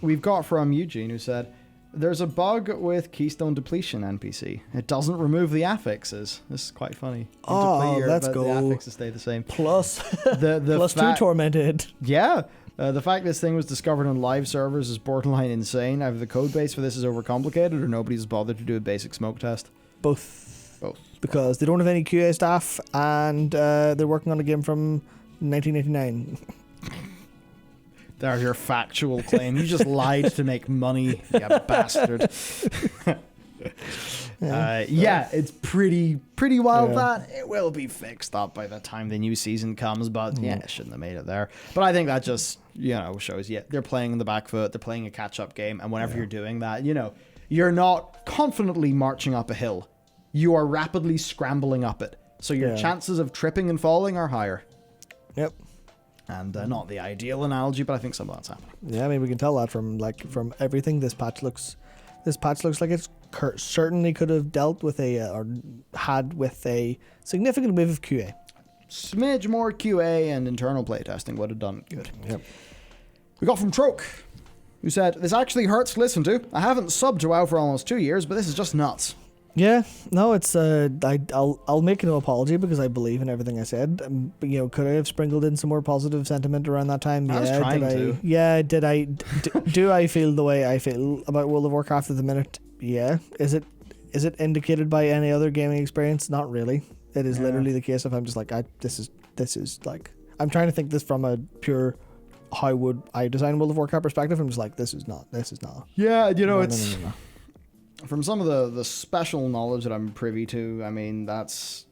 we've got from Eugene, who said, there's a bug with Keystone depletion NPC. It doesn't remove the affixes. This is quite funny. Let's go. The affixes stay the same. Plus, the plus 2 tormented. Yeah. The fact this thing was discovered on live servers is borderline insane. Either the code base for this is overcomplicated or nobody's bothered to do a basic smoke test. Both. Because they don't have any QA staff and they're working on a game from 1989. There's your factual claim. You just lied to make money, you bastard. It's pretty wild that it will be fixed up by the time the new season comes, but it shouldn't have made it there. But I think that just, shows they're playing in the back foot, they're playing a catch-up game, and whenever you're doing that, you're not confidently marching up a hill. You are rapidly scrambling up it. So your chances of tripping and falling are higher. Yep. And not the ideal analogy, but I think some of that's happening. Yeah, I mean, we can tell that from everything. This patch looks like it's certainly could have dealt with or had with a significant wave of QA. Smidge more QA and internal playtesting would have done good. Yep. We got from Troke, who said, this actually hurts to listen to. I haven't subbed to WoW for almost 2 years, but this is just nuts. Yeah, no, it's I'll make no apology because I believe in everything I said. Could I have sprinkled in some more positive sentiment around that time? I was trying to. Yeah, did I? Do I feel the way I feel about World of Warcraft at the minute? Yeah. Is it indicated by any other gaming experience? Not really. It is literally the case if I'm just like, this is like, I'm trying to think this from a pure how would I design World of Warcraft perspective. I'm just like, this is not. Yeah, no. From some of the special knowledge that I'm privy to, I mean, as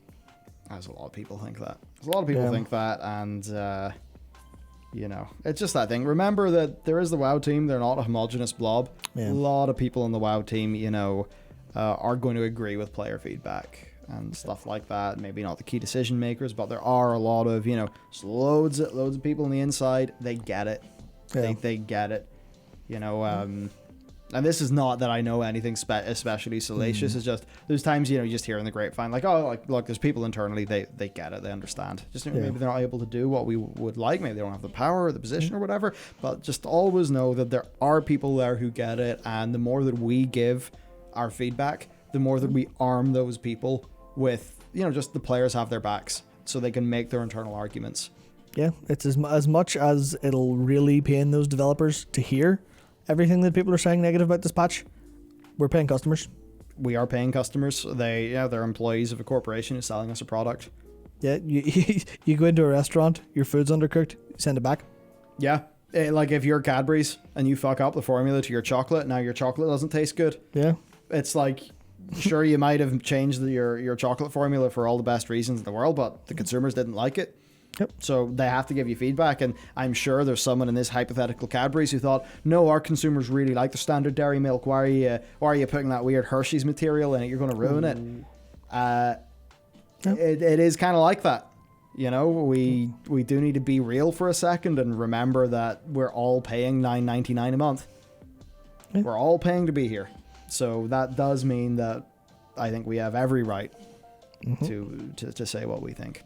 a lot of people think that. A lot of people think that, and, it's just that thing. Remember that there is the WoW team. They're not a homogenous blob. Yeah. A lot of people in the WoW team, are going to agree with player feedback and stuff like that. Maybe not the key decision makers, but there are a lot of, just loads of people on the inside. They get it. Yeah. They get it. And this is not that I know anything especially salacious. It's just there's times you just hear in the grapevine look, there's people internally they get it, they understand. Just maybe they're not able to do what we would like. Maybe they don't have the power or the position or whatever. But just always know that there are people there who get it, and the more that we give our feedback, the more that we arm those people with just the players have their backs, so they can make their internal arguments. Yeah, it's as much as it'll really pain those developers to hear everything that people are saying negative about this patch. We're paying customers. We are paying customers. They're employees of a corporation who's selling us a product. Yeah, you go into a restaurant, your food's undercooked, you send it back. Yeah, like if you're Cadbury's and you fuck up the formula to your chocolate, now your chocolate doesn't taste good. Yeah. It's like, sure, you might have changed your chocolate formula for all the best reasons in the world, but the consumers didn't like it. Yep. So they have to give you feedback, and I'm sure there's someone in this hypothetical Cadbury's who thought, no, our consumers really like the standard dairy milk. Why are you putting that weird Hershey's material in it? You're going to ruin it. It is kind of like that. We do need to be real for a second and remember that we're all paying $9.99 a month. Yeah. We're all paying to be here. So that does mean that I think we have every right to say what we think.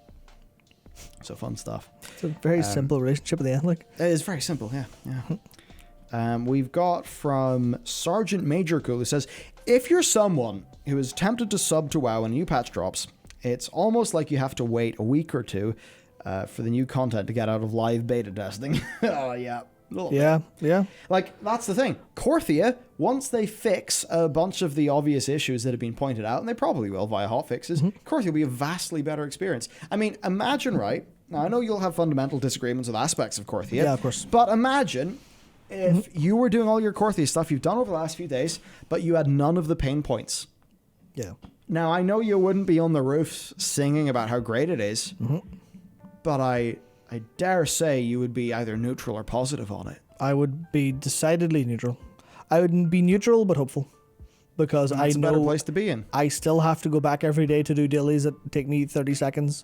So fun stuff. It's a very simple relationship at the end. It is very simple, yeah. We've got from Sergeant Major Cool, who says, if you're someone who is tempted to sub to WoW when a new patch drops, it's almost like you have to wait a week or two for the new content to get out of live beta testing. Oh, yeah. Yeah. Like, that's the thing. Korthia, once they fix a bunch of the obvious issues that have been pointed out, and they probably will via hotfixes, Korthia will be a vastly better experience. I mean, imagine, right? Now, I know you'll have fundamental disagreements with aspects of Korthia. Yeah, of course. But imagine if you were doing all your Korthia stuff you've done over the last few days, but you had none of the pain points. Yeah. Now, I know you wouldn't be on the roofs singing about how great it is, but I dare say you would be either neutral or positive on it. I would be decidedly neutral. I would be neutral but hopeful, because I know it's a better place to be in. I still have to go back every day to do dailies that take me 30 seconds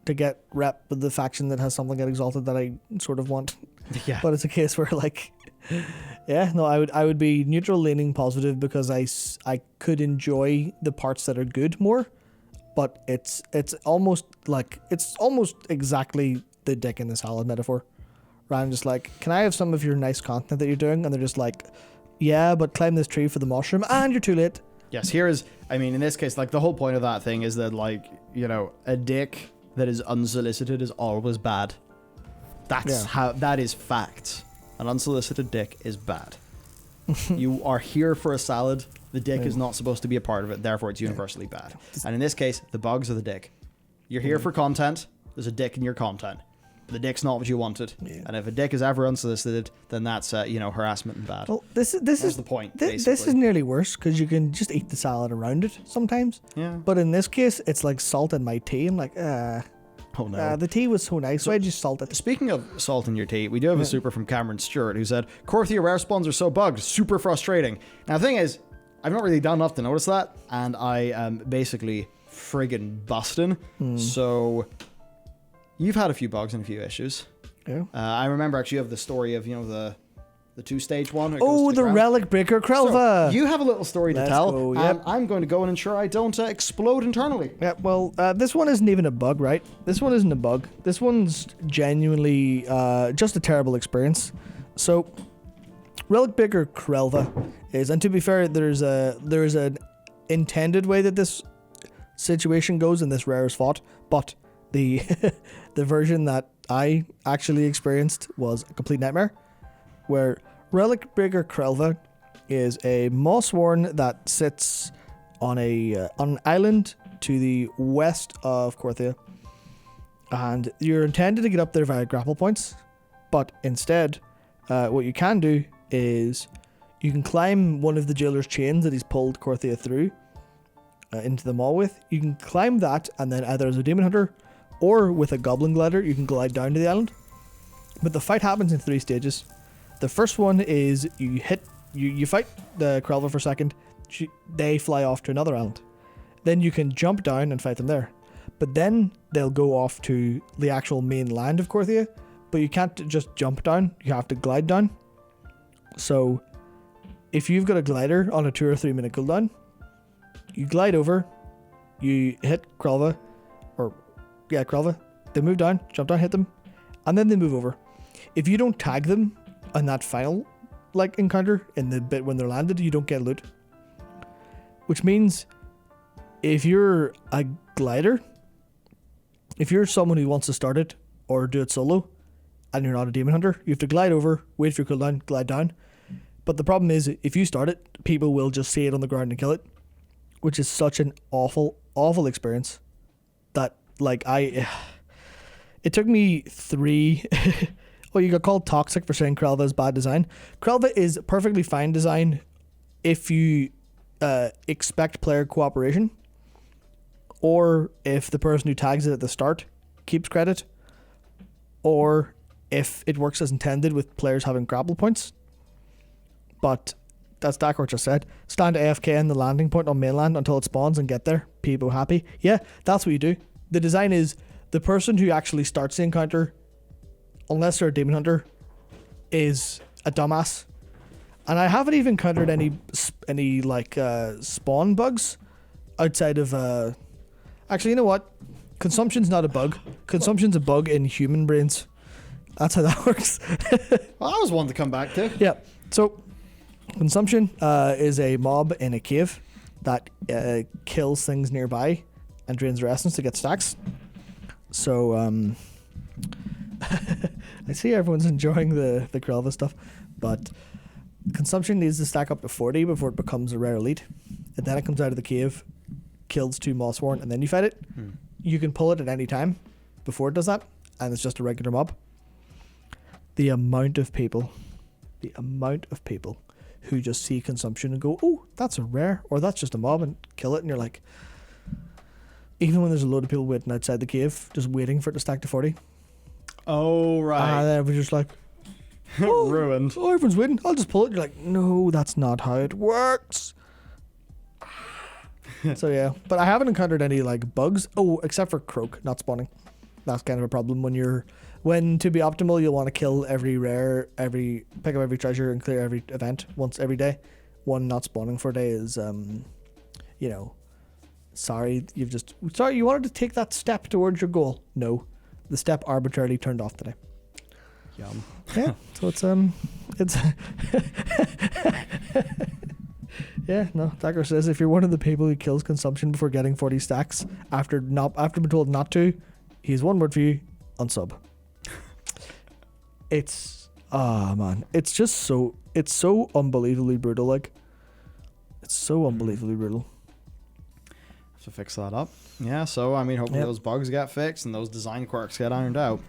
to get rep with the faction that has something get exalted that I sort of want. Yeah. But it's a case where I would be neutral leaning positive because I could enjoy the parts that are good more, but it's almost exactly the dick in the salad metaphor, where I'm just like, can I have some of your nice content that you're doing? And they're just like, yeah, but climb this tree for the mushroom, and you're too late. Yes, in this case, like, the whole point of that thing is that, like, you know, a dick that is unsolicited is always bad. That is fact. An unsolicited dick is bad. You are here for a salad. The dick is not supposed to be a part of it, therefore it's universally bad. And in this case, the bugs are the dick. You're here for content, there's a dick in your content. The dick's not what you wanted. Yeah. And if a dick is ever unsolicited, then that's, harassment and bad. Well, this is the point, this is nearly worse, because you can just eat the salad around it sometimes. Yeah. But in this case, it's like salt in my tea. I'm like, oh no. The tea was so nice, so why'd you salt it? Speaking of salt in your tea, we do have a super from Cameron Stewart who said, Korthia rare spawns are so bugged, super frustrating. Now the thing is, I've not really done enough to notice that, and I am basically friggin' busting. So you've had a few bugs and a few issues. Yeah. I remember actually you have the story of, the 2-stage one. Oh, the Relic Breaker Krelva. So you have a little story to tell. Go, yep. I'm going to go and ensure I don't explode internally. Yeah, well, this one isn't even a bug, right? This one isn't a bug. This one's genuinely just a terrible experience. So, Relic Breaker Krelva is, and to be fair, there's an intended way that this situation goes and this rare is fought, but the the version that I actually experienced was a complete nightmare, where Relic Breaker Krelva is a Mossworn that sits on an island to the west of Korthia, and you're intended to get up there via grapple points, but instead, what you can do is you can climb one of the jailer's chains that he's pulled Korthia through into the maw with. You can climb that, and then either as a demon hunter or with a goblin glider, you can glide down to the island. But the fight happens in 3 stages. The first one is you fight the Krelva for a second, they fly off to another island. Then you can jump down and fight them there. But then they'll go off to the actual main land of Korthia, but you can't just jump down, you have to glide down. So if you've got a glider on a 2 or 3 minute cooldown, you glide over, you hit Krelva, they move down, jump down, hit them, and then they move over. If you don't tag them on that final encounter in the bit when they're landed, you don't get loot. Which means if you're a glider, if you're someone who wants to start it or do it solo, and you're not a demon hunter, you have to glide over, wait for your cooldown, glide down. But the problem is, if you start it, people will just see it on the ground and kill it, which is such an awful, awful experience that, it took me 3... Well, you got called toxic for saying Krelva is bad design. Krelva is perfectly fine design if you expect player cooperation, or if the person who tags it at the start keeps credit, or if it works as intended with players having grapple points. But that's Dakor just said. Stand AFK in the landing point on mainland until it spawns and get there. People happy. Yeah, that's what you do. The design is the person who actually starts the encounter, unless they're a demon hunter, is a dumbass. And I haven't even encountered any spawn bugs outside of actually, you know what? Consumption's not a bug. Consumption's a bug in human brains. That's how that works. Well, that was one to come back to. Yeah. So consumption is a mob in a cave that kills things nearby and drains their essence to get stacks. So I see everyone's enjoying the Krelva stuff, but consumption needs to stack up to 40 before it becomes a rare elite, and then it comes out of the cave, kills 2 Mossworn, and then you fight it. You can pull it at any time before it does that, and it's just a regular mob. The amount of people who just see consumption and go, oh, that's a rare, or that's just a mob, and kill it, and you're like, even when there's a load of people waiting outside the cave, just waiting for it to stack to 40. Oh, right. And then everyone's just like, oh, ruined. Oh, everyone's waiting. I'll just pull it. You're like, no, that's not how it works. So yeah, but I haven't encountered any bugs. Oh, except for Croak not spawning. That's kind of a problem when to be optimal, you'll want to kill every rare, pick up every treasure and clear every event once every day. One not spawning for a day is, sorry, you wanted to take that step towards your goal. No, the step arbitrarily turned off today. Yum. Yeah, so it's yeah, no. Dagger says if you're one of the people who kills consumption before getting 40 stacks after being told not to, he's one word for you: unsub. It's man, it's so unbelievably brutal. Like, it's so unbelievably brutal. Have to fix that up. Yeah, so I mean, hopefully those bugs get fixed and those design quirks get ironed out.